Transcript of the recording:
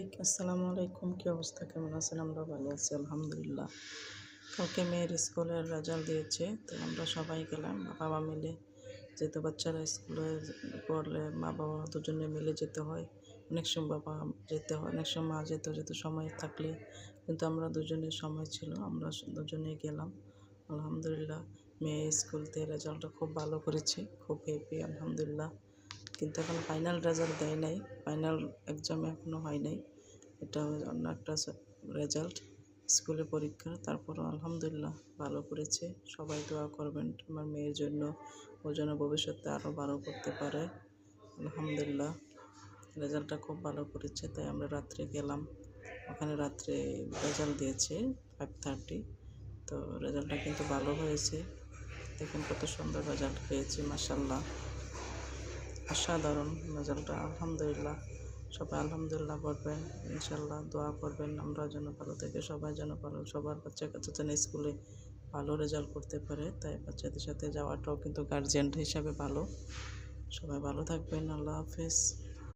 আসসালামু আলাইকুম। কি অবস্থা, কেমন আছেন? আমরা ভালো আছি আলহামদুলিল্লাহ। কালকে মেয়ের স্কুলের রেজাল্ট দিয়েছে, তো আমরা সবাই গেলাম বাবা মিলে। যেহেতু বাচ্চারা স্কুলে পড়লে মা বাবা দুজনে মিলে যেতে হয়। অনেক সময় বাবা যেতে হয়, অনেক সময় মা যেতে সময় থাকলে, কিন্তু আমরা দুজনের সময় ছিল, আমরা দুজনেই গেলাম। আলহামদুলিল্লাহ, মেয়ে স্কুল থেকে রেজাল্টটা খুব ভালো করেছে, খুব হ্যাপি আলহামদুলিল্লাহ। কিন্তু এখন ফাইনাল রেজাল্ট দেয় নাই, ফাইনাল এক্সাম এখনও হয় নাই। এটা অন্য একটা রেজাল্ট স্কুলে পরীক্ষা। তারপরও আলহামদুলিল্লাহ ভালো করেছে। সবাই দোয়া করবেন আমার মেয়ের জন্য, ও যেন ভবিষ্যতে আরও ভালো করতে পারে। আলহামদুলিল্লাহ রেজাল্টটা খুব ভালো করেছে, তাই আমরা রাত্রে গেলাম। ওখানে রাত্রে রেজাল্ট দিয়েছে 5:30। তো রেজাল্টটা কিন্তু ভালো হয়েছে। দেখুন কত সুন্দর রেজাল্ট পেয়েছি, মাশাআল্লাহ, অসাধারণ রেজাল্টটা। আলহামদুলিল্লাহ, সবাই আলহামদুলিল্লাহ বলবেন, ইনশাল্লাহ দোয়া করবেন আমরা যেন ভালো থেকে, সবাই যেন ভালো, সবার বাচ্চা কাচ্চা যেন স্কুলে ভালো রেজাল্ট করতে পারে। তাই বাচ্চাদের সাথে যাওয়াটাও কিন্তু গার্জিয়ান হিসাবে ভালো। সবাই ভালো থাকবেন, আল্লাহ হাফেজ।